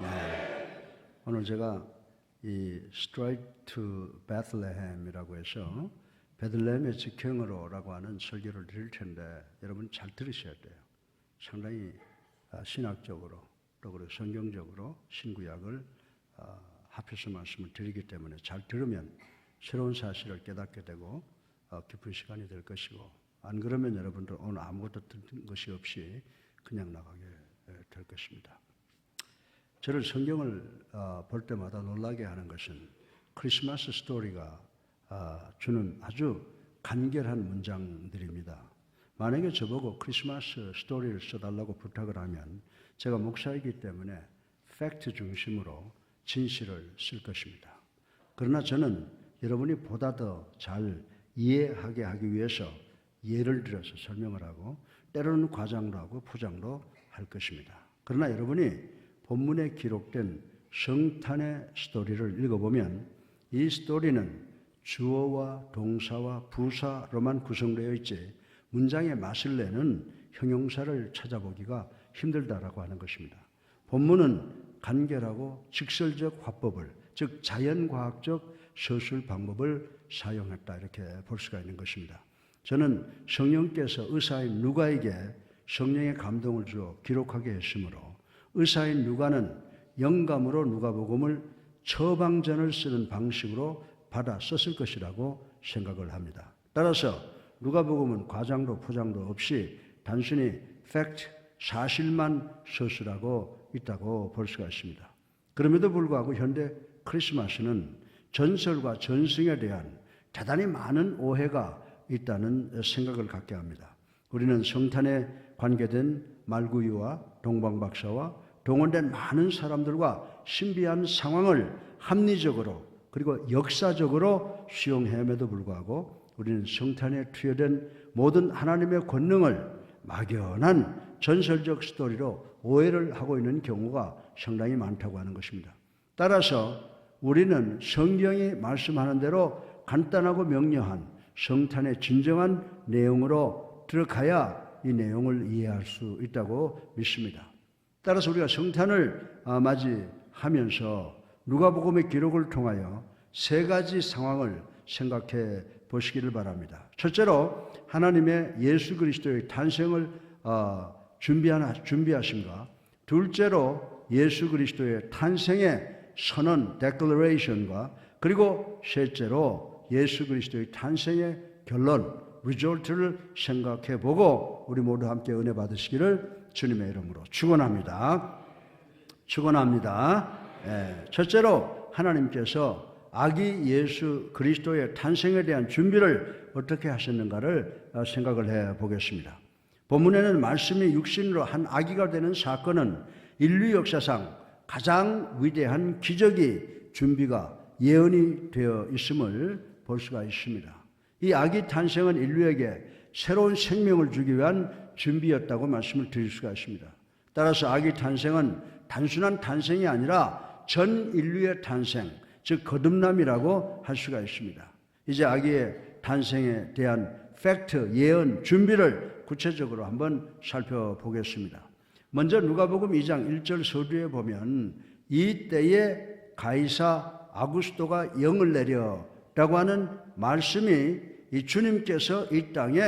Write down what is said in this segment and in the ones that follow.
네. 오늘 제가 이 Straight to Bethlehem이라고 해서 베들레헴의 직행으로라고 하는 설교를 드릴 텐데 여러분 잘 들으셔야 돼요. 상당히 신학적으로 또 그리고 성경적으로 신구약을 합해서 말씀을 드리기 때문에 잘 들으면 새로운 사실을 깨닫게 되고 깊은 시간이 될 것이고, 안 그러면 여러분들 오늘 아무것도 듣는 것이 없이 그냥 나가게 될 것입니다. 저를 성경을 볼 때마다 놀라게 하는 것은 크리스마스 스토리가 주는 아주 간결한 문장들입니다. 만약에 저보고 크리스마스 스토리를 써달라고 부탁을 하면 제가 목사이기 때문에 팩트 중심으로 진실을 쓸 것입니다. 그러나 저는 여러분이 보다 더 잘 이해하게 하기 위해서 예를 들어서 설명을 하고 때로는 과장도 하고 포장도 할 것입니다. 그러나 여러분이 본문에 기록된 성탄의 스토리를 읽어보면 이 스토리는 주어와 동사와 부사로만 구성되어 있지 문장의 맛을 내는 형용사를 찾아보기가 힘들다라고 하는 것입니다. 본문은 간결하고 직설적 화법을, 즉 자연과학적 서술 방법을 사용했다, 이렇게 볼 수가 있는 것입니다. 저는 성령께서 의사인 누가에게 성령의 감동을 주어 기록하게 했으므로 의사인 누가는 영감으로 누가복음을 처방전을 쓰는 방식으로 받아 썼을 것이라고 생각을 합니다. 따라서 누가복음은 과장도 포장도 없이 단순히 팩트, 사실만 서술하고 있다고 볼 수가 있습니다. 그럼에도 불구하고 현대 크리스마스는 전설과 전승에 대한 대단히 많은 오해가 있다는 생각을 갖게 합니다. 우리는 성탄에 관계된 말구유와 동방박사와 동원된 많은 사람들과 신비한 상황을 합리적으로 그리고 역사적으로 수용함에도 불구하고 우리는 성탄에 투여된 모든 하나님의 권능을 막연한 전설적 스토리로 오해를 하고 있는 경우가 상당히 많다고 하는 것입니다. 따라서 우리는 성경이 말씀하는 대로 간단하고 명료한 성탄의 진정한 내용으로 들어가야 이 내용을 이해할 수 있다고 믿습니다. 따라서 우리가 성탄을 맞이하면서 누가복음의 기록을 통하여 세 가지 상황을 생각해 보시기를 바랍니다. 첫째로 하나님의 예수 그리스도의 탄생을 준비하심과, 둘째로 예수 그리스도의 탄생의 선언, declaration과, 그리고 셋째로 예수 그리스도의 탄생의 결론, result를 생각해 보고 우리 모두 함께 은혜 받으시기를 주님의 이름으로 축원합니다. 축원합니다. 첫째로 하나님께서 아기 예수 그리스도의 탄생에 대한 준비를 어떻게 하셨는가를 생각을 해 보겠습니다. 본문에는 말씀이 육신으로 한 아기가 되는 사건은 인류 역사상 가장 위대한 기적이 준비가 예언이 되어 있음을 볼 수가 있습니다. 이 아기 탄생은 인류에게 새로운 생명을 주기 위한 준비였다고 말씀을 드릴 수가 있습니다. 따라서 아기 탄생은 단순한 탄생이 아니라 전 인류의 탄생, 즉 거듭남이라고 할 수가 있습니다. 이제 아기의 탄생에 대한 팩트, 예언, 준비를 구체적으로 한번 살펴보겠습니다. 먼저 누가복음 2장 1절 서두에 보면 이 때에 가이사 아구스토가 영을 내려라고 하는 말씀이 이 주님께서 이 땅에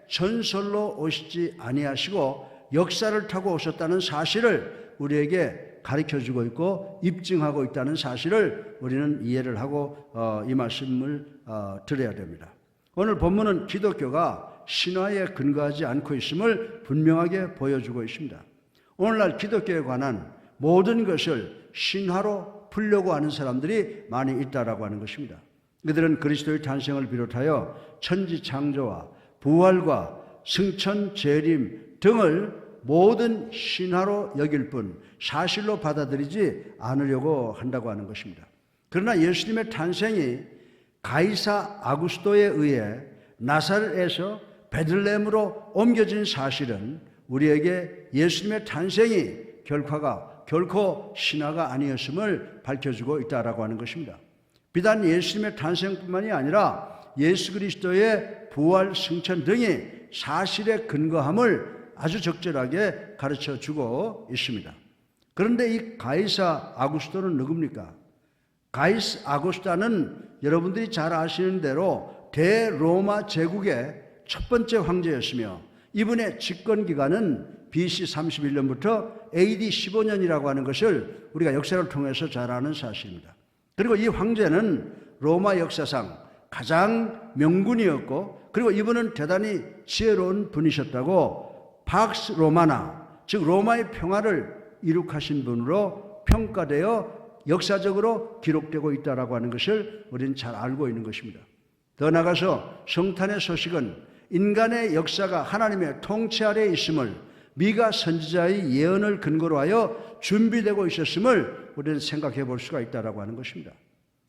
전설로 오시지 아니하시고 역사를 타고 오셨다는 사실을 우리에게 가르쳐주고 있고 입증하고 있다는 사실을 우리는 이해를 하고 이 말씀을 드려야 됩니다. 오늘 본문은 기독교가 신화에 근거하지 않고 있음을 분명하게 보여주고 있습니다. 오늘날 기독교에 관한 모든 것을 신화로 풀려고 하는 사람들이 많이 있다라고 하는 것입니다. 그들은 그리스도의 탄생을 비롯하여 천지 창조와 부활과 승천 재림 등을 모든 신화로 여길 뿐 사실로 받아들이지 않으려고 한다고 하는 것입니다. 그러나 예수님의 탄생이 가이사 아구스토에 의해 나사렛에서 베들레헴으로 옮겨진 사실은 우리에게 예수님의 탄생이 결코 신화가 아니었음을 밝혀주고 있다라고 하는 것입니다. 비단 예수님의 탄생뿐만이 아니라 예수 그리스도의 부활, 승천 등이 사실에 근거함을 아주 적절하게 가르쳐주고 있습니다. 그런데 이 가이사 아구스토는 누굽니까? 가이사 아구스타는 여러분들이 잘 아시는 대로 대로마 제국의 첫 번째 황제였으며 이분의 집권 기간은 BC 31년부터 AD 15년이라고 하는 것을 우리가 역사를 통해서 잘 아는 사실입니다. 그리고 이 황제는 로마 역사상 가장 명군이었고, 그리고 이분은 대단히 지혜로운 분이셨다고 팍스 로마나, 즉 로마의 평화를 이룩하신 분으로 평가되어 역사적으로 기록되고 있다라고 하는 것을 우리는 잘 알고 있는 것입니다. 더 나아가서 성탄의 소식은 인간의 역사가 하나님의 통치 아래에 있음을 미가 선지자의 예언을 근거로 하여 준비되고 있었음을 우리는 생각해 볼 수가 있다라고 하는 것입니다.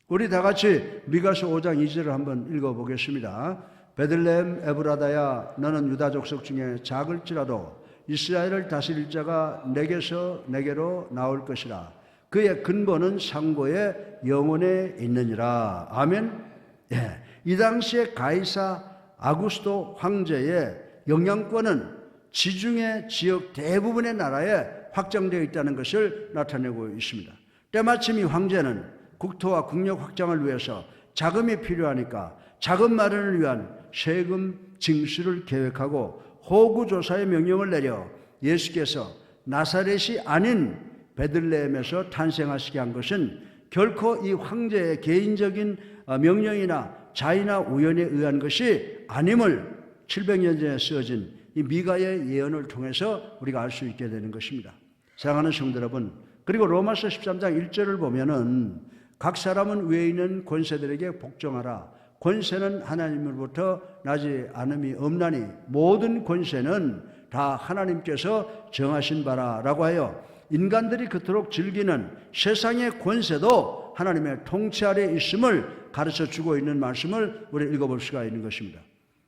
우리 다 같이 미가서 5장 2절을 한번 읽어보겠습니다. 베들레헴 에브라다야, 너는 유다 족속 중에 작을지라도 이스라엘을 다스릴 자가 내게서 내게로 나올 것이라. 그의 근본은 상고의 영혼에 있느니라. 아멘. 예. 이 당시에 가이사 아구스토 황제의 영향권은 지중해 지역 대부분의 나라에 확장되어 있다는 것을 나타내고 있습니다. 때마침 이 황제는 국토와 국력 확장을 위해서 자금이 필요하니까 자금 마련을 위한 세금 징수를 계획하고 호구조사의 명령을 내려 예수께서 나사렛이 아닌 베들레헴에서 탄생하시게 한 것은 결코 이 황제의 개인적인 명령이나 자의나 우연에 의한 것이 아님을 700년 전에 쓰여진 이 미가의 예언을 통해서 우리가 알 수 있게 되는 것입니다. 사랑하는 성도 여러분, 그리고 로마서 13장 1절을 보면은 각 사람은 위에 있는 권세들에게 복종하라. 권세는 하나님으로부터 나지 않음이 없나니 모든 권세는 다 하나님께서 정하신 바라라고 하여 인간들이 그토록 즐기는 세상의 권세도 하나님의 통치 아래에 있음을 가르쳐 주고 있는 말씀을 우리 읽어볼 수가 있는 것입니다.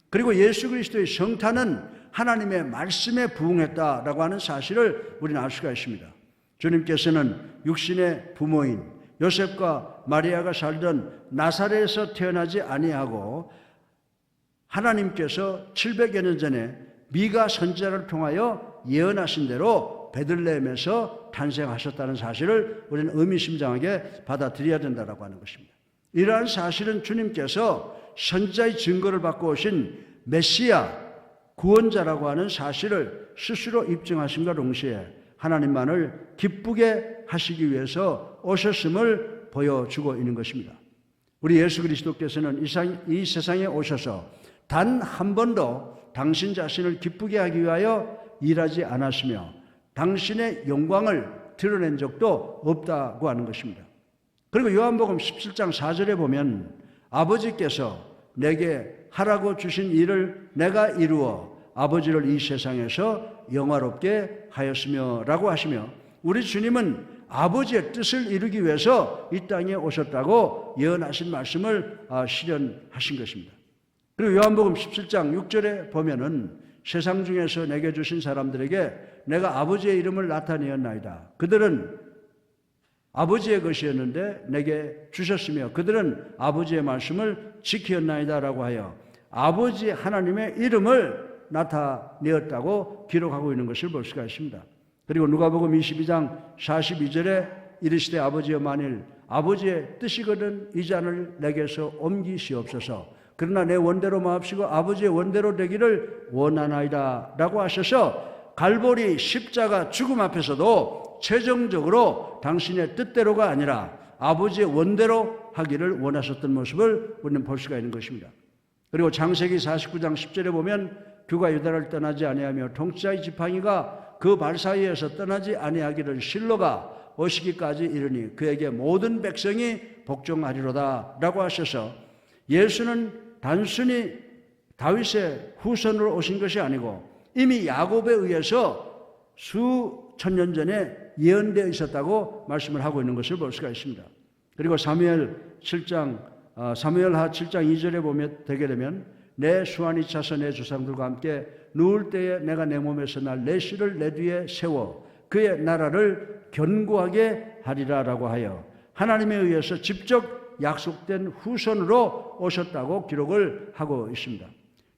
그리고 예수 그리스도의 성탄은 하나님의 말씀에 부응했다라고 하는 사실을 우리는 알 수가 있습니다. 주님께서는 육신의 부모인 요셉과 마리아가 살던 나사렛에서 태어나지 아니하고 하나님께서 700여 년 전에 미가 선지자를 통하여 예언하신 대로 베들레헴에서 탄생하셨다는 사실을 우리는 의미심장하게 받아들여야 된다고 하는 것입니다. 이러한 사실은 주님께서 선지자의 증거를 받고 오신 메시아 구원자라고 하는 사실을 스스로 입증하심과 동시에 하나님만을 기쁘게 하시기 위해서 오셨음을 보여주고 있는 것입니다. 우리 예수 그리스도께서는 이 세상에 오셔서 단 한 번도 당신 자신을 기쁘게 하기 위하여 일하지 않았으며 당신의 영광을 드러낸 적도 없다고 하는 것입니다. 그리고 요한복음 17장 4절에 보면 아버지께서 내게 하라고 주신 일을 내가 이루어 아버지를 이 세상에서 영화롭게 하였으며 라고 하시며 우리 주님은 아버지의 뜻을 이루기 위해서 이 땅에 오셨다고 예언하신 말씀을 실현하신 것입니다. 그리고 요한복음 17장 6절에 보면은 세상 중에서 내게 주신 사람들에게 내가 아버지의 이름을 나타내었나이다. 그들은 아버지의 것이었는데 내게 주셨으며 그들은 아버지의 말씀을 지켰나이다 라고 하여 아버지 하나님의 이름을 나타내었다고 기록하고 있는 것을 볼 수가 있습니다. 그리고 누가복음 22장 42절에 이르시되 아버지여 만일 아버지의 뜻이거든 이 잔을 내게서 옮기시옵소서. 그러나 내 원대로 마옵시고 아버지의 원대로 되기를 원하나이다 라고 하셔서 갈보리 십자가 죽음 앞에서도 최종적으로 당신의 뜻대로가 아니라 아버지의 원대로 하기를 원하셨던 모습을 우리는 볼 수가 있는 것입니다. 그리고 창세기 49장 10절에 보면 그가 유다를 떠나지 아니하며 통치자의 지팡이가 그 발 사이에서 떠나지 아니하기를 실로가 오시기까지 이르니 그에게 모든 백성이 복종하리로다 라고 하셔서 예수는 단순히 다윗의 후손으로 오신 것이 아니고 이미 야곱에 의해서 수천 년 전에 예언되어 있었다고 말씀을 하고 있는 것을 볼 수가 있습니다. 그리고 사무엘하 7장 2절에 보면 되게 되면 내 수완이 차서 내 조상들과 함께 누울 때에 내가 내 몸에서 날 내 씨를 내 뒤에 세워 그의 나라를 견고하게 하리라 라고 하여 하나님에 의해서 직접 약속된 후손으로 오셨다고 기록을 하고 있습니다.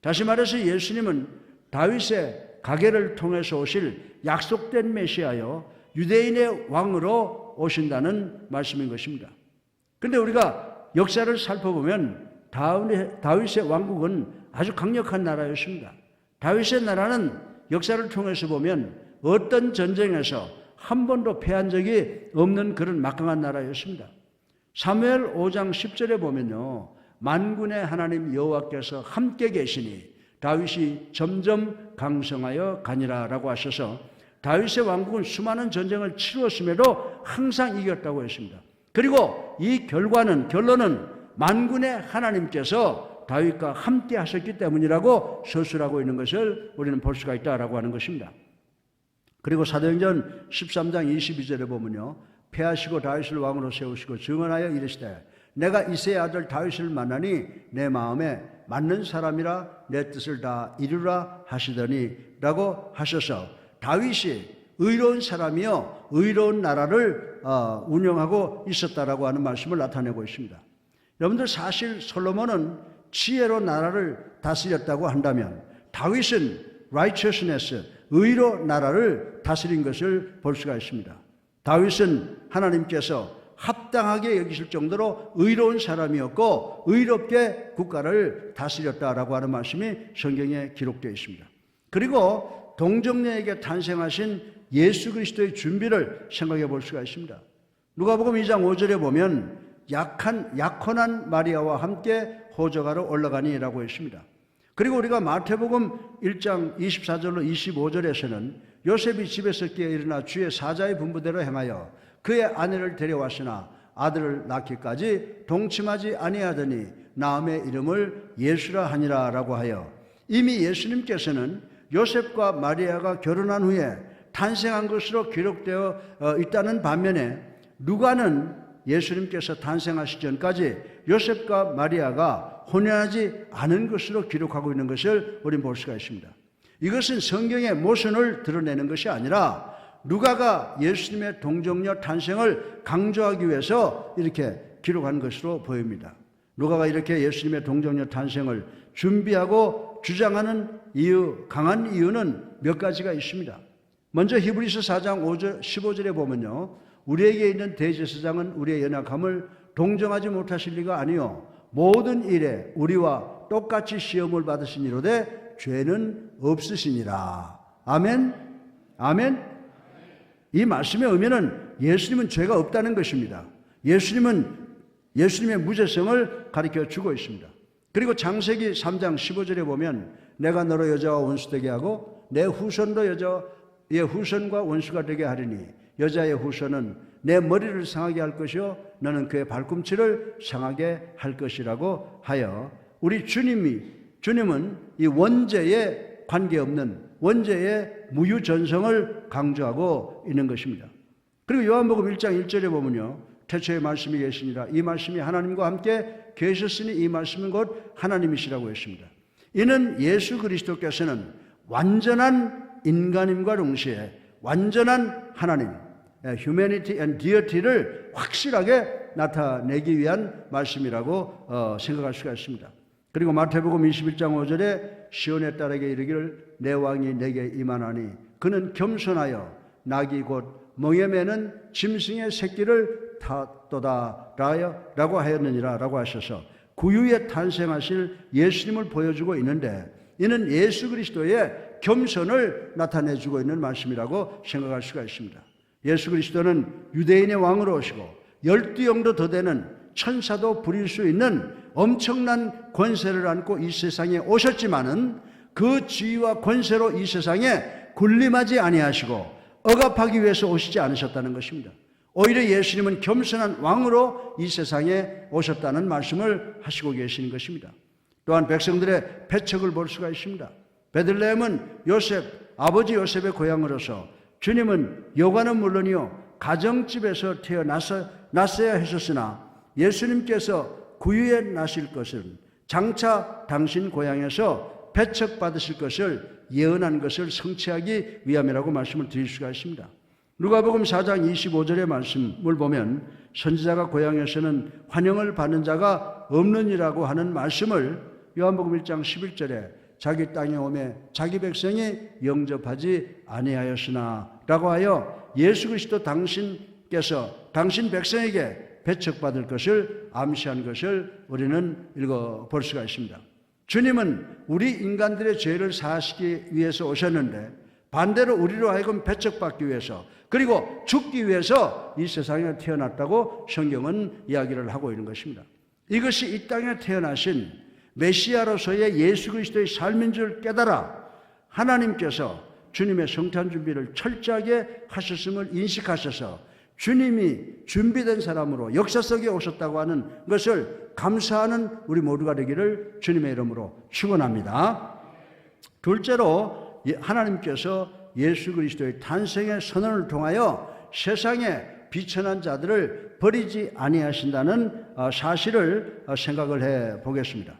다시 말해서 예수님은 다윗의 가계를 통해서 오실 약속된 메시아여 유대인의 왕으로 오신다는 말씀인 것입니다. 그런데 우리가 역사를 살펴보면 다윗의 왕국은 아주 강력한 나라였습니다. 다윗의 나라는 역사를 통해서 보면 어떤 전쟁에서 한 번도 패한 적이 없는 그런 막강한 나라였습니다. 사무엘 5장 10절에 보면요, 만군의 하나님 여호와께서 함께 계시니 다윗이 점점 강성하여 가니라라고 하셔서 다윗의 왕국은 수많은 전쟁을 치루었음에도 항상 이겼다고 했습니다. 그리고 이 결론은 만군의 하나님께서 다윗과 함께 하셨기 때문이라고 서술하고 있는 것을 우리는 볼 수가 있다라고 하는 것입니다. 그리고 사도행전 13장 22절에 보면요, 패하시고 다윗을 왕으로 세우시고 증언하여 이르시되 내가 이새의 아들 다윗을 만나니 내 마음에 맞는 사람이라 내 뜻을 다 이루라 하시더니 라고 하셔서 다윗이 의로운 사람이요 의로운 나라를 운영하고 있었다라고 하는 말씀을 나타내고 있습니다. 여러분들, 사실 솔로몬은 지혜로 나라를 다스렸다고 한다면 다윗은 righteousness, 의로 나라를 다스린 것을 볼 수가 있습니다. 다윗은 하나님께서 합당하게 여기실 정도로 의로운 사람이었고 의롭게 국가를 다스렸다라고 하는 말씀이 성경에 기록되어 있습니다. 그리고 동정녀에게 탄생하신 예수 그리스도의 준비를 생각해 볼 수가 있습니다. 누가복음 2장 5절에 보면 약혼한 마리아와 함께 호적하러 올라가니라고 했습니다. 그리고 우리가 마태복음 1장 24절로 25절에서는 요셉이 집에서 깨어 일어나 주의 사자의 분부대로 행하여 그의 아내를 데려왔으나 아들을 낳기까지 동침하지 아니하더니 나음의 이름을 예수라 하니라 라고 하여 이미 예수님께서는 요셉과 마리아가 결혼한 후에 탄생한 것으로 기록되어 있다는 반면에 누가는 예수님께서 탄생하시기 전까지 요셉과 마리아가 혼연하지 않은 것으로 기록하고 있는 것을 우리는 볼 수가 있습니다. 이것은 성경의 모순을 드러내는 것이 아니라 누가가 예수님의 동정녀 탄생을 강조하기 위해서 이렇게 기록한 것으로 보입니다. 누가가 이렇게 예수님의 동정녀 탄생을 준비하고 주장하는 강한 이유는 몇 가지가 있습니다. 먼저 히브리서 4장 15절에 보면요, 우리에게 있는 대제사장은 우리의 연약함을 동정하지 못하실 리가 아니요 모든 일에 우리와 똑같이 시험을 받으시니로되 죄는 없으시니라. 아멘. 아멘. 이 말씀의 의미는 예수님은 죄가 없다는 것입니다. 예수님의 무죄성을 가르쳐 주고 있습니다. 그리고 창세기 3장 15절에 보면 내가 너로 여자와 원수되게 하고 내 후손도 여자의 후손과 원수가 되게 하리니 여자의 후손은 내 머리를 상하게 할 것이요 너는 그의 발꿈치를 상하게 할 것이라고 하여 우리 주님은 이 원죄에 관계없는 원죄의 무유전성을 강조하고 있는 것입니다. 그리고 요한복음 1장 1절에 보면요, 태초에 말씀이 계시니라 이 말씀이 하나님과 함께 계셨으니 이 말씀은 곧 하나님이시라고 했습니다. 이는 예수 그리스도께서는 완전한 인간임과 동시에 완전한 하나님, humanity and deity를 확실하게 나타내기 위한 말씀이라고 생각할 수가 있습니다. 그리고 마태복음 21장 5절에 시온의 딸에게 이르기를 내 왕이 내게 임하나니 그는 겸손하여 낙이 곧 멍에 매는 짐승의 새끼를 탔도다 라고 하였느니라 라고 하셔서 구유에 탄생하실 예수님을 보여주고 있는데 이는 예수 그리스도의 겸손을 나타내주고 있는 말씀이라고 생각할 수가 있습니다. 예수 그리스도는 유대인의 왕으로 오시고 12영도 더 되는 천사도 부릴 수 있는 엄청난 권세를 안고 이 세상에 오셨지만은 그 지위와 권세로 이 세상에 군림하지 아니하시고 억압하기 위해서 오시지 않으셨다는 것입니다. 오히려 예수님은 겸손한 왕으로 이 세상에 오셨다는 말씀을 하시고 계시는 것입니다. 또한 백성들의 패척을 볼 수가 있습니다. 베들레헴은 아버지 요셉의 고향으로서 주님은 여관은 물론이요 가정집에서 태어났어야 했었으나 예수님께서 구유에 나실 것은 장차 당신 고향에서 배척받으실 것을 예언한 것을 성취하기 위함이라고 말씀을 드릴 수가 있습니다. 누가복음 4장 25절의 말씀을 보면 선지자가 고향에서는 환영을 받는 자가 없느니라고 하는 말씀을 요한복음 1장 11절에 자기 땅에 오매 자기 백성이 영접하지 아니하였으나 라고 하여 예수 그리스도 당신께서 당신 백성에게 배척받을 것을 암시한 것을 우리는 읽어볼 수가 있습니다. 주님은 우리 인간들의 죄를 사하시기 위해서 오셨는데 반대로 우리로 하여금 배척받기 위해서 그리고 죽기 위해서 이 세상에 태어났다고 성경은 이야기를 하고 있는 것입니다. 이것이 이 땅에 태어나신 메시아로서의 예수 그리스도의 삶인 줄 깨달아 하나님께서 주님의 성탄 준비를 철저하게 하셨음을 인식하셔서 주님이 준비된 사람으로 역사 속에 오셨다고 하는 것을 감사하는 우리 모두가 되기를 주님의 이름으로 축원합니다. 둘째로 하나님께서 예수 그리스도의 탄생의 선언을 통하여 세상에 비천한 자들을 버리지 아니하신다는 사실을 생각을 해 보겠습니다.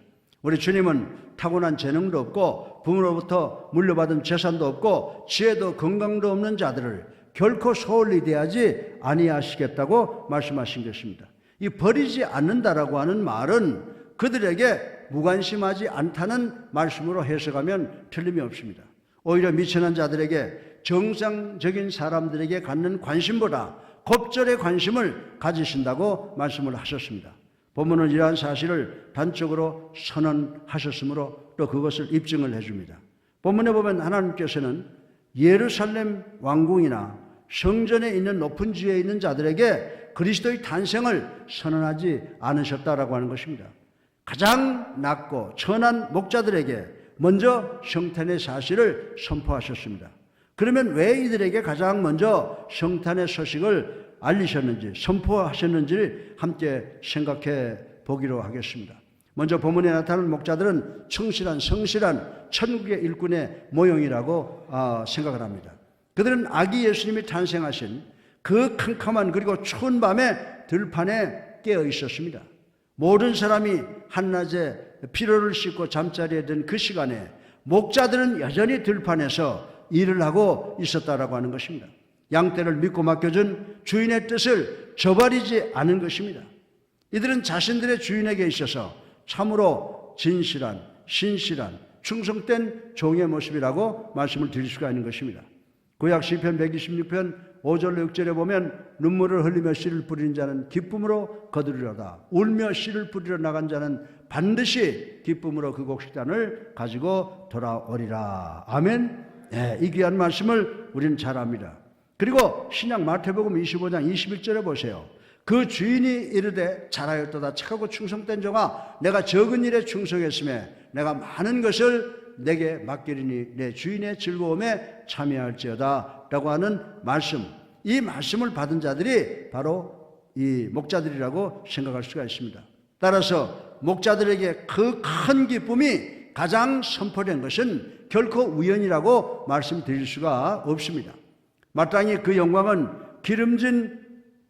우리 주님은 타고난 재능도 없고 부모로부터 물려받은 재산도 없고 지혜도 건강도 없는 자들을 결코 소홀히 대하지 아니하시겠다고 말씀하신 것입니다. 이 버리지 않는다라고 하는 말은 그들에게 무관심하지 않다는 말씀으로 해석하면 틀림이 없습니다. 오히려 미천한 자들에게 정상적인 사람들에게 갖는 관심보다 kop절의 관심을 가지신다고 말씀을 하셨습니다. 본문은 이러한 사실을 단적으로 선언하셨으므로 또 그것을 입증을 해줍니다. 본문에 보면 하나님께서는 예루살렘 왕궁이나 성전에 있는 높은 지위에 있는 자들에게 그리스도의 탄생을 선언하지 않으셨다라고 하는 것입니다. 가장 낮고 천한 목자들에게 먼저 성탄의 사실을 선포하셨습니다. 그러면 왜 이들에게 가장 먼저 성탄의 소식을 알리셨는지 선포하셨는지를 함께 생각해 보기로 하겠습니다. 먼저 본문에 나타나는 목자들은 성실한 천국의 일꾼의 모형이라고 생각을 합니다. 그들은 아기 예수님이 탄생하신 그 캄캄한 그리고 추운 밤에 들판에 깨어 있었습니다. 모든 사람이 한낮에 피로를 씻고 잠자리에 든 그 시간에 목자들은 여전히 들판에서 일을 하고 있었다라고 하는 것입니다. 양떼를 믿고 맡겨준 주인의 뜻을 저버리지 않은 것입니다. 이들은 자신들의 주인에게 있어서 참으로 진실한, 신실한, 충성된 종의 모습이라고 말씀을 드릴 수가 있는 것입니다. 구약 시편 126편 5절로 6절에 보면 눈물을 흘리며 씨를 뿌리는 자는 기쁨으로 거두리로다. 울며 씨를 뿌리러 나간 자는 반드시 기쁨으로 그 곡식단을 가지고 돌아오리라. 아멘. 네, 이 귀한 말씀을 우리는 잘 압니다. 그리고 신약 마태복음 25장 21절에 보세요. 그 주인이 이르되 잘하였도다 착하고 충성된 종아 내가 적은 일에 충성했음에 내가 많은 것을 내게 맡기리니 내 주인의 즐거움에 참여할지어다 라고 하는 말씀, 이 말씀을 받은 자들이 바로 이 목자들이라고 생각할 수가 있습니다. 따라서 목자들에게 그 큰 기쁨이 가장 선포된 것은 결코 우연이라고 말씀드릴 수가 없습니다. 마땅히 그 영광은 기름진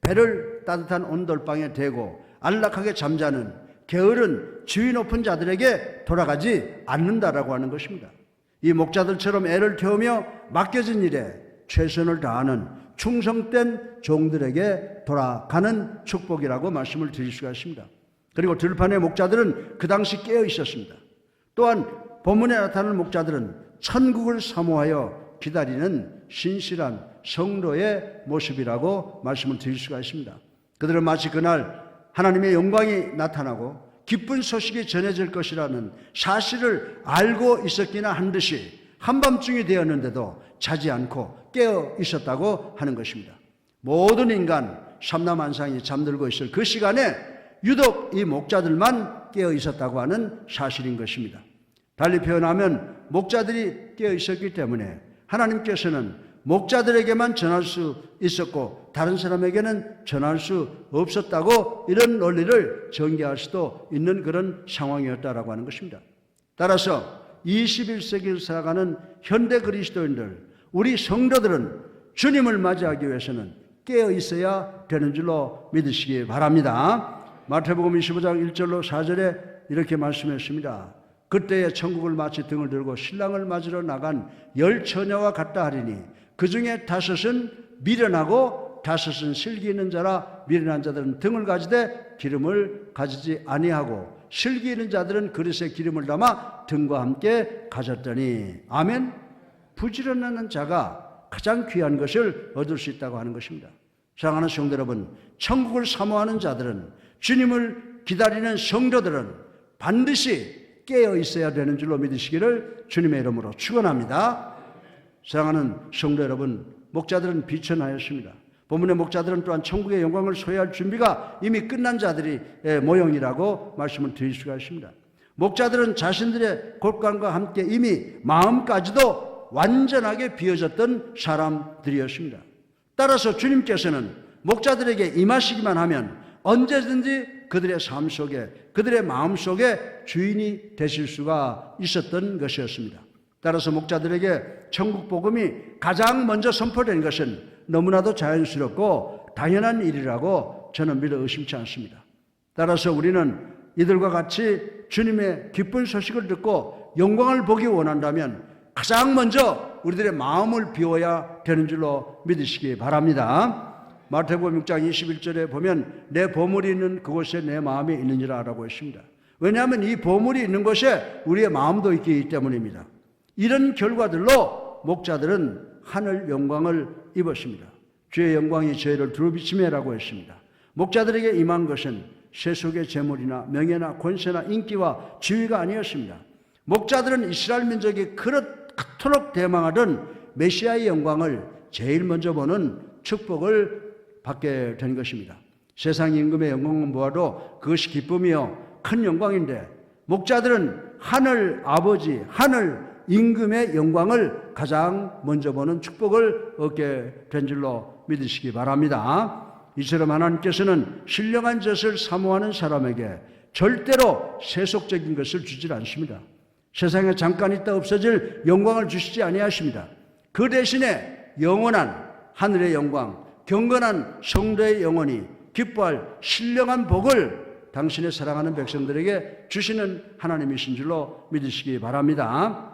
배를 따뜻한 온돌방에 대고 안락하게 잠자는 게으른 지위 높은 자들에게 돌아가지 않는다라고 하는 것입니다. 이 목자들처럼 애를 태우며 맡겨진 일에 최선을 다하는 충성된 종들에게 돌아가는 축복이라고 말씀을 드릴 수가 있습니다. 그리고 들판의 목자들은 그 당시 깨어 있었습니다. 또한 본문에 나타나는 목자들은 천국을 사모하여 기다리는 신실한 성도의 모습이라고 말씀을 드릴 수가 있습니다. 그들은 마치 그날 하나님의 영광이 나타나고 기쁜 소식이 전해질 것이라는 사실을 알고 있었기나 한 듯이 한밤중이 되었는데도 자지 않고 깨어 있었다고 하는 것입니다. 모든 인간 삼라만상이 잠들고 있을 그 시간에 유독 이 목자들만 깨어 있었다고 하는 사실인 것입니다. 달리 표현하면 목자들이 깨어 있었기 때문에 하나님께서는 목자들에게만 전할 수 있었고 다른 사람에게는 전할 수 없었다고 이런 논리를 전개할 수도 있는 그런 상황이었다라고 하는 것입니다. 따라서 21세기를 살아가는 현대 그리스도인들, 우리 성도들은 주님을 맞이하기 위해서는 깨어 있어야 되는 줄로 믿으시기 바랍니다. 마태복음 25장 1절로 4절에 이렇게 말씀했습니다. 그때에 천국을 마치 등을 들고 신랑을 맞으러 나간 10처녀와 같다 하리니 그 중에 5은 미련하고 5은 슬기 있는 자라 미련한 자들은 등을 가지되 기름을 가지지 아니하고 슬기 있는 자들은 그릇에 기름을 담아 등과 함께 가졌더니 아멘. 부지런하는 자가 가장 귀한 것을 얻을 수 있다고 하는 것입니다. 사랑하는 성도 여러분, 천국을 사모하는 자들은, 주님을 기다리는 성도들은 반드시 깨어 있어야 되는 줄로 믿으시기를 주님의 이름으로 축원합니다. 사랑하는 성도 여러분, 목자들은 비천하였습니다. 본문의 목자들은 또한 천국의 영광을 소유할 준비가 이미 끝난 자들의 모형이라고 말씀을 드릴 수가 있습니다. 목자들은 자신들의 곳간과 함께 이미 마음까지도 완전하게 비어졌던 사람들이었습니다. 따라서 주님께서는 목자들에게 임하시기만 하면 언제든지 그들의 삶 속에, 그들의 마음 속에 주인이 되실 수가 있었던 것이었습니다. 따라서 목자들에게 천국 복음이 가장 먼저 선포된 것은 너무나도 자연스럽고 당연한 일이라고 저는 믿어 의심치 않습니다. 따라서 우리는 이들과 같이 주님의 기쁜 소식을 듣고 영광을 보기 원한다면 가장 먼저 우리들의 마음을 비워야 되는 줄로 믿으시기 바랍니다. 마태복음 6장 21절에 보면 내 보물이 있는 그곳에 내 마음이 있느니라 라고 했습니다. 왜냐하면 이 보물이 있는 곳에 우리의 마음도 있기 때문입니다. 이런 결과들로 목자들은 하늘 영광을 입었습니다. 주의 영광이 저희를 두루비치매라고 했습니다. 목자들에게 임한 것은 세속의 재물이나 명예나 권세나 인기와 지위가 아니었습니다. 목자들은 이스라엘 민족이 그토록 대망하던 메시아의 영광을 제일 먼저 보는 축복을 받게 된 것입니다. 세상 임금의 영광은 보아도 그것이 기쁨이요 큰 영광인데 목자들은 하늘 아버지, 하늘 임금의 영광을 가장 먼저 보는 축복을 얻게 된 줄로 믿으시기 바랍니다. 이처럼 하나님께서는 신령한 젖을 사모하는 사람에게 절대로 세속적인 것을 주질 않습니다. 세상에 잠깐 있다 없어질 영광을 주시지 아니하십니다. 그 대신에 영원한 하늘의 영광, 경건한 성도의 영혼이 기뻐할 신령한 복을 당신의 사랑하는 백성들에게 주시는 하나님이신 줄로 믿으시기 바랍니다.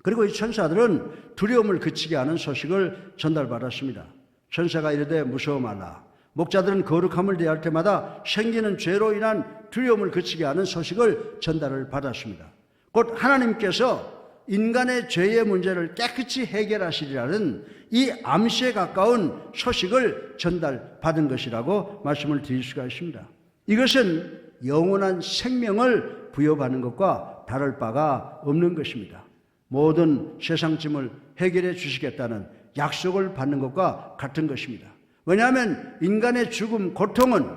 그리고 이 천사들은 두려움을 그치게 하는 소식을 전달받았습니다. 천사가 이르되 무서워 말라. 목자들은 거룩함을 대할 때마다 생기는 죄로 인한 두려움을 그치게 하는 소식을 전달을 받았습니다. 곧 하나님께서 인간의 죄의 문제를 깨끗이 해결하시리라는 이 암시에 가까운 소식을 전달받은 것이라고 말씀을 드릴 수가 있습니다. 이것은 영원한 생명을 부여받는 것과 다를 바가 없는 것입니다. 모든 세상 짐을 해결해 주시겠다는 약속을 받는 것과 같은 것입니다. 왜냐하면 인간의 죽음, 고통은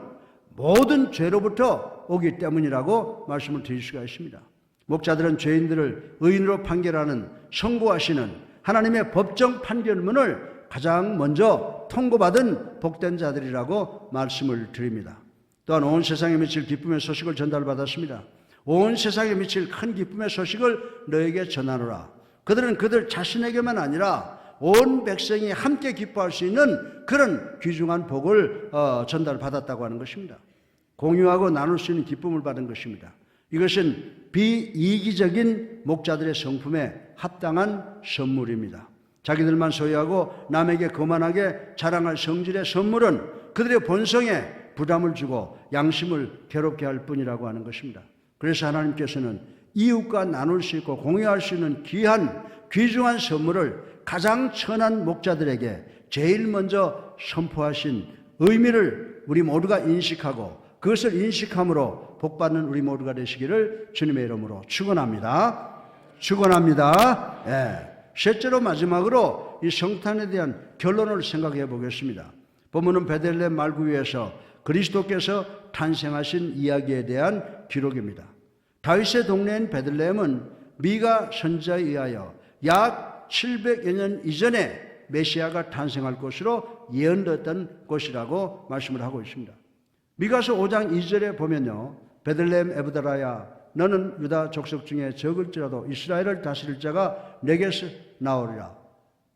모든 죄로부터 오기 때문이라고 말씀을 드릴 수가 있습니다. 목자들은 죄인들을 의인으로 판결하는 선고하시는 하나님의 법정 판결문을 가장 먼저 통고받은 복된 자들이라고 말씀을 드립니다. 또한 온 세상에 미칠 기쁨의 소식을 전달받았습니다. 온 세상에 미칠 큰 기쁨의 소식을 너에게 전하노라. 그들은 그들 자신에게만 아니라 온 백성이 함께 기뻐할 수 있는 그런 귀중한 복을 전달받았다고 하는 것입니다. 공유하고 나눌 수 있는 기쁨을 받은 것입니다. 이것은 비이기적인 목자들의 성품에 합당한 선물입니다. 자기들만 소유하고 남에게 거만하게 자랑할 성질의 선물은 그들의 본성에 부담을 주고 양심을 괴롭게 할 뿐이라고 하는 것입니다. 그래서 하나님께서는 이웃과 나눌 수 있고 공유할 수 있는 귀중한 선물을 가장 천한 목자들에게 제일 먼저 선포하신 의미를 우리 모두가 인식하고 그것을 인식함으로 복받는 우리 모두가 되시기를 주님의 이름으로 축원합니다. 축원합니다. 예. 셋째로 마지막으로 이 성탄에 대한 결론을 생각해 보겠습니다. 본문은 베들레헴 말구 위에서 그리스도께서 탄생하신 이야기에 대한 기록입니다. 다윗의 동네인 베들레헴은 미가 선지자에 의하여 약 700여 년 이전에 메시아가 탄생할 것으로 예언됐던 곳이라고 말씀을 하고 있습니다. 미가서 5장 2절에 보면요, 베들레헴 에브드라야 너는 유다 족속 중에 적을지라도 이스라엘을 다스릴 자가 내게서 나오리라.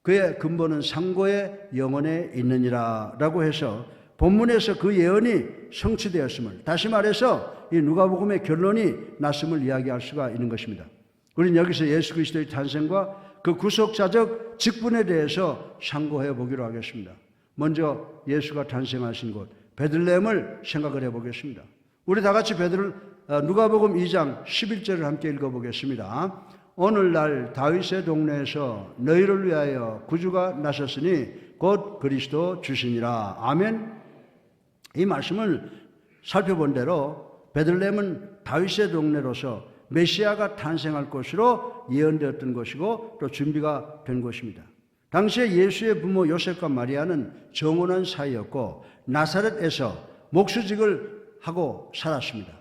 그의 근본은 상고의 영혼에 있느니라 라고 해서 본문에서 그 예언이 성취되었음을, 다시 말해서 이 누가복음의 결론이 났음을 이야기할 수가 있는 것입니다. 우리는 여기서 예수 그리스도의 탄생과 그 구속자적 직분에 대해서 상고해 보기로 하겠습니다. 먼저 예수가 탄생하신 곳 베들레헴을 생각을 해보겠습니다. 우리 다 같이 누가복음 2장 11절을 함께 읽어보겠습니다. 오늘날 다윗의 동네에서 너희를 위하여 구주가 나셨으니 곧 그리스도 주시니라. 아멘. 이 말씀을 살펴본 대로 베들레헴은 다윗의 동네로서 메시아가 탄생할 것으로 예언되었던 것이고 또 준비가 된 것입니다. 당시에 예수의 부모 요셉과 마리아는 정혼한 사이였고 나사렛에서 목수직을 하고 살았습니다.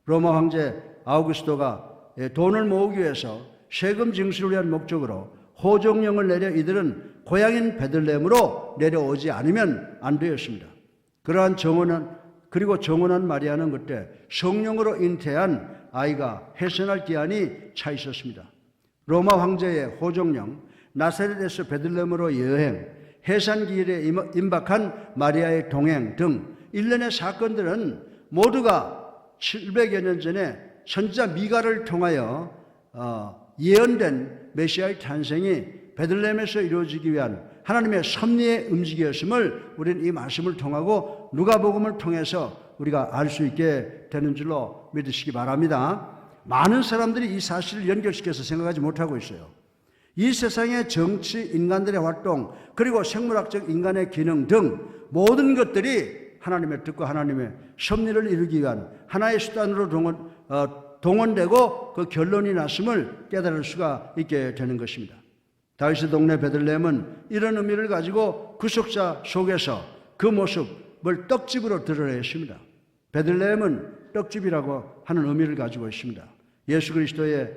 로마 황제 아우구스토가 돈을 모으기 위해서 세금 징수를 위한 목적으로 호종령을 내려 이들은 고향인 베들레헴으로 내려오지 않으면 안 되었습니다. 그러한 정혼한 마리아는 그때 성령으로 잉태한 아이가 해산할 기한이 차 있었습니다. 로마 황제의 호종령, 나사렛에서 베들레헴으로 여행, 해산기일에 임박한 마리아의 동행 등 일련의 사건들은 모두가 700여 년 전에 선지자 미가를 통하여 예언된 메시아의 탄생이 베들레헴에서 이루어지기 위한 하나님의 섭리의 움직임이었음을 우리는 이 말씀을 통하고 누가복음을 통해서 우리가 알 수 있게 되는 줄로 믿으시기 바랍니다. 많은 사람들이 이 사실을 연결시켜서 생각하지 못하고 있어요. 이 세상의 정치, 인간들의 활동, 그리고 생물학적 인간의 기능 등 모든 것들이 하나님의 뜻과 하나님의 섭리를 이루기 위한 하나의 수단으로 동원되고 그 결론이 났음을 깨달을 수가 있게 되는 것입니다. 다윗의 동네 베들레헴은 이런 의미를 가지고 구속사 속에서 그 모습을 떡집으로 드러냈습니다. 베들레헴은 떡집이라고 하는 의미를 가지고 있습니다. 예수 그리스도의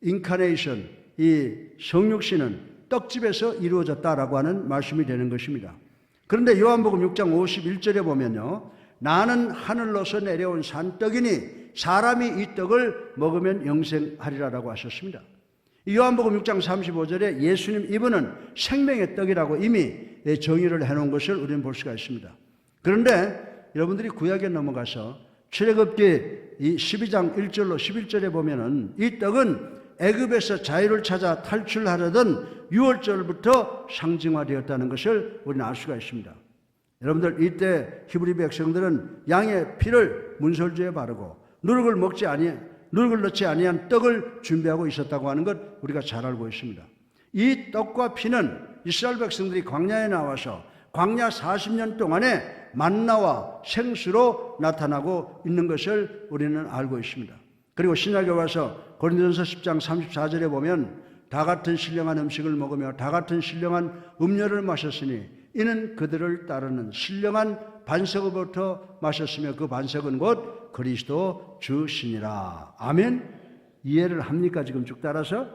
인카네이션, 이 성육신은 떡집에서 이루어졌다라고 하는 말씀이 되는 것입니다. 그런데 요한복음 6장 51절에 보면요, 나는 하늘로서 내려온 산떡이니 사람이 이 떡을 먹으면 영생하리라라고 하셨습니다. 요한복음 6장 35절에 예수님 이분은 생명의 떡이라고 이미 정의를 해놓은 것을 우리는 볼 수가 있습니다. 그런데 여러분들이 구약에 넘어가서 출애굽기 12장 1절로 11절에 보면은 이 떡은 애굽에서 자유를 찾아 탈출하려던 6월절부터 상징화되었다는 것을 우리는 알 수가 있습니다. 여러분들, 이때 히브리 백성들은 양의 피를 문설주에 바르고 누룩을 넣지 아니한 떡을 준비하고 있었다고 하는 것 우리가 잘 알고 있습니다. 이 떡과 피는 이스라엘 백성들이 광야에 나와서 광야 40년 동안에 만나와 생수로 나타나고 있는 것을 우리는 알고 있습니다. 그리고 신약에 와서 고린도전서 10장 34절에 보면 다 같은 신령한 음식을 먹으며 다 같은 신령한 음료를 마셨으니 이는 그들을 따르는 신령한 반석으로부터 마셨으며 그 반석은 곧 그리스도 주시니라. 아멘. 이해를 합니까? 지금 쭉 따라서?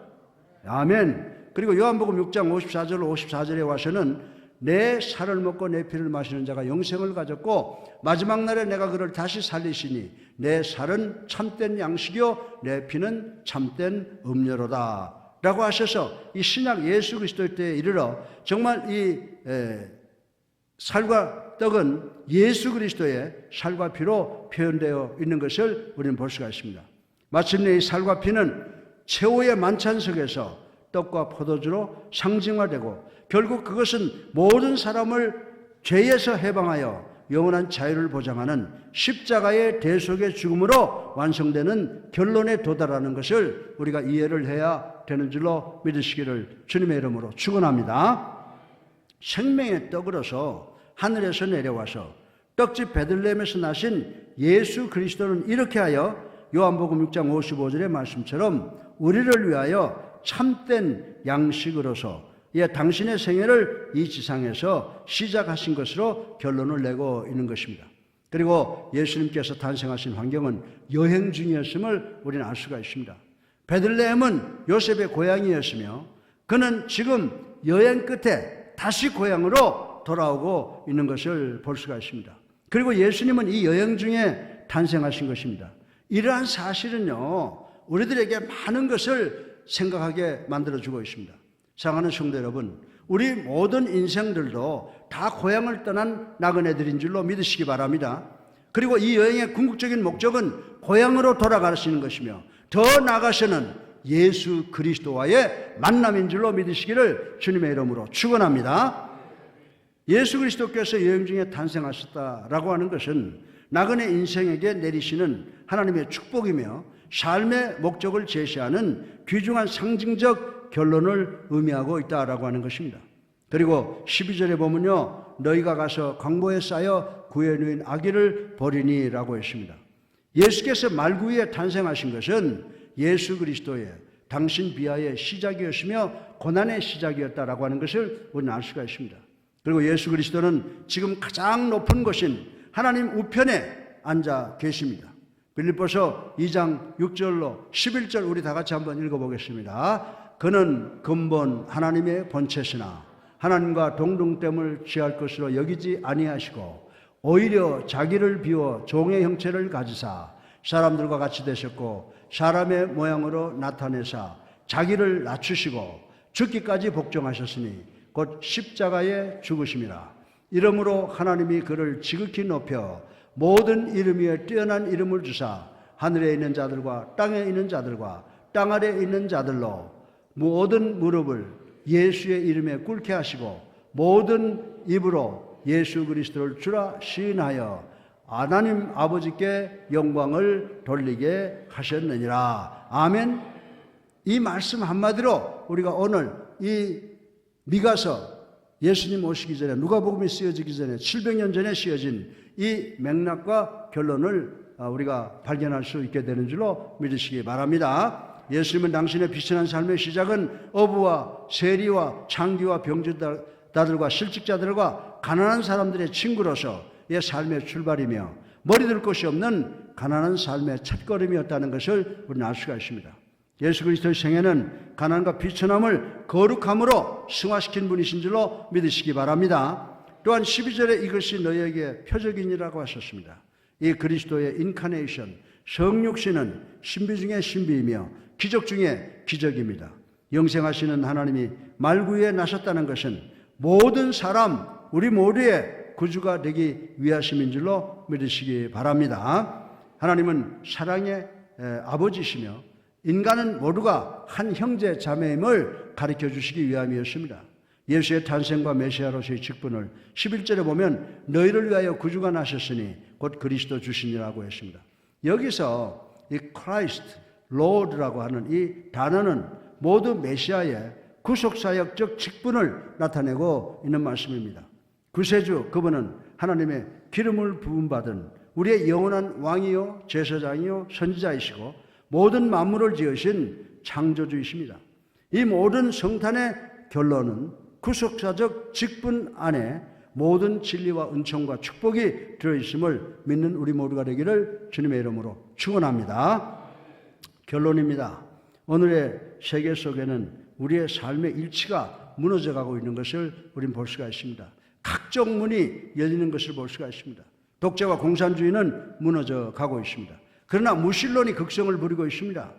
아멘. 그리고 요한복음 6장 54절로 54절에 와서는 내 살을 먹고 내 피를 마시는 자가 영생을 가졌고 마지막 날에 내가 그를 다시 살리시니 내 살은 참된 양식이요 내 피는 참된 음료로다 라고 하셔서 이 신약 예수 그리스도 때에 이르러 정말 이 살과 떡은 예수 그리스도의 살과 피로 표현되어 있는 것을 우리는 볼 수가 있습니다. 마침내 이 살과 피는 최후의 만찬 속에서 떡과 포도주로 상징화되고 결국 그것은 모든 사람을 죄에서 해방하여 영원한 자유를 보장하는 십자가의 대속의 죽음으로 완성되는 결론에 도달하는 것을 우리가 이해를 해야 되는 줄로 믿으시기를 주님의 이름으로 축원합니다. 생명의 떡으로서 하늘에서 내려와서 떡집 베들레헴에서 나신 예수 그리스도는 이렇게 하여 요한복음 6장 55절의 말씀처럼 우리를 위하여 참된 양식으로서 당신의 생애를 이 지상에서 시작하신 것으로 결론을 내고 있는 것입니다. 그리고 예수님께서 탄생하신 환경은 여행 중이었음을 우리는 알 수가 있습니다. 베들레헴은 요셉의 고향이었으며 그는 지금 여행 끝에 다시 고향으로 돌아오고 있는 것을 볼 수가 있습니다. 그리고 예수님은 이 여행 중에 탄생하신 것입니다. 이러한 사실은요, 우리들에게 많은 것을 생각하게 만들어주고 있습니다. 사랑하는 성도 여러분, 우리 모든 인생들도 다 고향을 떠난 나그네들인 줄로 믿으시기 바랍니다. 그리고 이 여행의 궁극적인 목적은 고향으로 돌아가시는 것이며 더 나아가서는 예수 그리스도와의 만남인 줄로 믿으시기를 주님의 이름으로 축원합니다. 예수 그리스도께서 여행 중에 탄생하셨다라고 하는 것은 나그네 인생에게 내리시는 하나님의 축복이며 삶의 목적을 제시하는 귀중한 상징적 결론을 의미하고 있다라고 하는 것입니다. 그리고 12절에 보면요, 너희가 가서 광보에 쌓여 구해놓은 아기를 버리니 라고 했습니다. 예수께서 말구이에 탄생하신 것은 예수 그리스도의 당신 비하의 시작이었으며 고난의 시작이었다라고 하는 것을 우리는 알 수가 있습니다. 그리고 예수 그리스도는 지금 가장 높은 곳인 하나님 우편에 앉아 계십니다. 빌립보서 2장 6절로 11절 우리 다 같이 한번 읽어보겠습니다. 그는 근본 하나님의 본체시나 하나님과 동등됨을 취할 것으로 여기지 아니하시고 오히려 자기를 비워 종의 형체를 가지사 사람들과 같이 되셨고 사람의 모양으로 나타내사 자기를 낮추시고 죽기까지 복종하셨으니 곧 십자가에 죽으심이라. 이러므로 하나님이 그를 지극히 높여 모든 이름 위에 뛰어난 이름을 주사 하늘에 있는 자들과 땅에 있는 자들과 땅 아래에 있는 자들로 모든 무릎을 예수의 이름에 꿇게 하시고 모든 입으로 예수 그리스도를 주라 시인하여 하나님 아버지께 영광을 돌리게 하셨느니라. 아멘. 이 말씀 한마디로 우리가 오늘 이 미가서 예수님 오시기 전에 누가복음이 쓰여지기 전에 700년 전에 쓰여진 이 맥락과 결론을 우리가 발견할 수 있게 되는 줄로 믿으시기 바랍니다. 예수님은 당신의 비천한 삶의 시작은 어부와 세리와 창기와 병자들과 실직자들과 가난한 사람들의 친구로서의 삶의 출발이며 머리둘 곳이 없는 가난한 삶의 첫걸음이었다는 것을 우리는 알 수가 있습니다. 예수 그리스도의 생애는 가난과 비천함을 거룩함으로 승화시킨 분이신 줄로 믿으시기 바랍니다. 또한 12절에 이것이 너희에게 표적이니라고 하셨습니다. 이 그리스도의 인카네이션, 성육신은 신비 중에 신비이며 기적 중에 기적입니다. 영생하시는 하나님이 말구이에 나셨다는 것은 모든 사람, 우리 모두의 구주가 되기 위하심인 줄로 믿으시기 바랍니다. 하나님은 사랑의 아버지시며 인간은 모두가 한 형제 자매임을 가르쳐 주시기 위함이었습니다. 예수의 탄생과 메시아로서의 직분을 11절에 보면 너희를 위하여 구주가 나셨으니 곧 그리스도 주시니라고 했습니다. 여기서 이 Christ, Lord라고 하는 이 단어는 모두 메시아의 구속사역적 직분을 나타내고 있는 말씀입니다. 구세주, 그분은 하나님의 기름을 부음받은 우리의 영원한 왕이요 제사장이요 선지자이시고 모든 만물을 지으신 창조주이십니다. 이 모든 성탄의 결론은 구속사적 직분 안에 모든 진리와 은총과 축복이 들어있음을 믿는 우리 모두가 되기를 주님의 이름으로 축원합니다. 결론입니다. 오늘의 세계 속에는 우리의 삶의 일치가 무너져가고 있는 것을 우리는 볼 수가 있습니다. 각종 문이 열리는 것을 볼 수가 있습니다. 독재와 공산주의는 무너져 가고 있습니다. 그러나 무신론이 극성을 부리고 있습니다.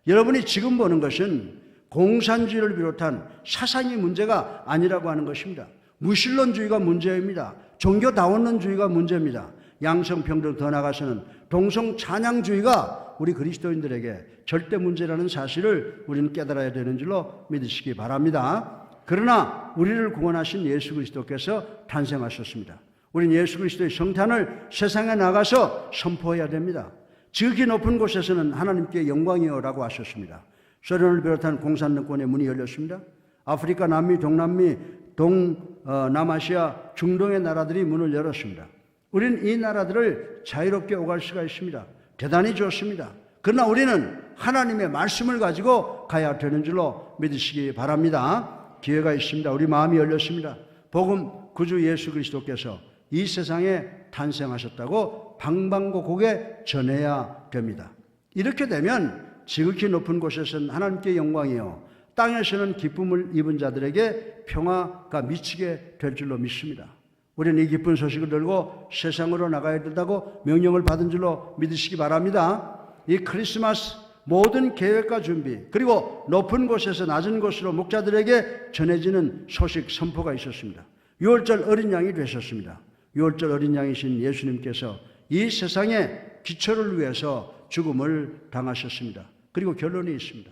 여러분이 지금 보는 것은 공산주의를 비롯한 사상의 문제가 아니라고 하는 것입니다. 무신론주의가 문제입니다. 종교다원론주의가 문제입니다. 양성평등 더 나아가서는 동성찬양주의가 우리 그리스도인들에게 절대 문제라는 사실을 우리는 깨달아야 되는 줄로 믿으시기 바랍니다. 그러나 우리를 구원하신 예수 그리스도께서 탄생하셨습니다. 우리는 예수 그리스도의 성탄을 세상에 나가서 선포해야 됩니다. 지극히 높은 곳에서는 하나님께 영광이요라고 하셨습니다. 소련을 비롯한 공산권의 문이 열렸습니다. 아프리카, 남미, 동남미, 동남아시아, 중동의 나라들이 문을 열었습니다. 우리는 이 나라들을 자유롭게 오갈 수가 있습니다. 대단히 좋습니다. 그러나 우리는 하나님의 말씀을 가지고 가야 되는 줄로 믿으시기 바랍니다. 기회가 있습니다. 우리 마음이 열렸습니다. 복음 구주 예수 그리스도께서 이 세상에 탄생하셨다고 방방곡곡에 전해야 됩니다. 이렇게 되면 지극히 높은 곳에서는 하나님께 영광이요 땅에서는 기쁨을 입은 자들에게 평화가 미치게 될 줄로 믿습니다. 우리는 이 기쁜 소식을 들고 세상으로 나가야 된다고 명령을 받은 줄로 믿으시기 바랍니다. 이 크리스마스 모든 계획과 준비 그리고 높은 곳에서 낮은 곳으로 목자들에게 전해지는 소식 선포가 있었습니다. 6월절 어린 양이 되셨습니다. 6월절 어린 양이신 예수님께서 이 세상의 기초를 위해서 죽음을 당하셨습니다. 그리고 결론이 있습니다.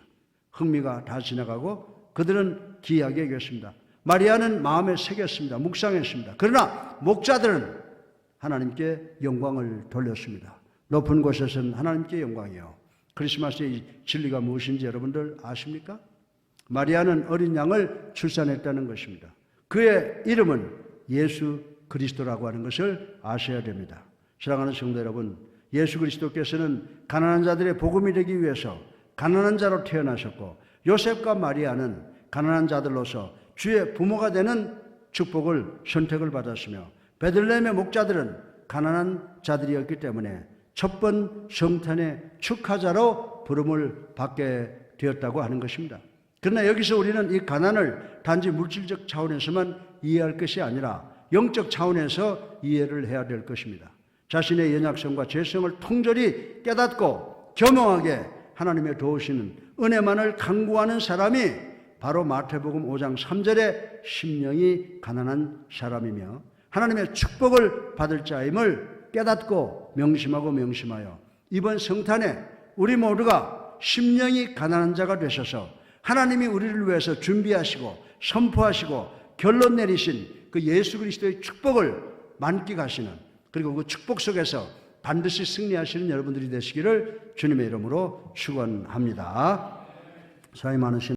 흥미가 다 지나가고 그들은 기이하게 여겼습니다. 마리아는 마음에 새겼습니다. 묵상했습니다. 그러나 목자들은 하나님께 영광을 돌렸습니다. 높은 곳에서는 하나님께 영광이요. 크리스마스의 진리가 무엇인지 여러분들 아십니까? 마리아는 어린 양을 출산했다는 것입니다. 그의 이름은 예수 그리스도라고 하는 것을 아셔야 됩니다. 사랑하는 성도 여러분, 예수 그리스도께서는 가난한 자들의 복음이 되기 위해서 가난한 자로 태어나셨고, 요셉과 마리아는 가난한 자들로서 주의 부모가 되는 축복을 선택을 받았으며, 베들레헴의 목자들은 가난한 자들이었기 때문에 첫 번 성탄의 축하자로 부름을 받게 되었다고 하는 것입니다. 그러나 여기서 우리는 이 가난을 단지 물질적 차원에서만 이해할 것이 아니라 영적 차원에서 이해를 해야 될 것입니다. 자신의 연약성과 죄성을 통절히 깨닫고 겸허하게 하나님의 도우시는 은혜만을 간구하는 사람이 바로 마태복음 5장 3절의 심령이 가난한 사람이며 하나님의 축복을 받을 자임을 깨닫고 명심하여 이번 성탄에 우리 모두가 심령이 가난한 자가 되셔서 하나님이 우리를 위해서 준비하시고 선포하시고 결론 내리신 그 예수 그리스도의 축복을 만끽하시는, 그리고 그 축복 속에서 반드시 승리하시는 여러분들이 되시기를 주님의 이름으로 축원합니다. 사랑이 많으신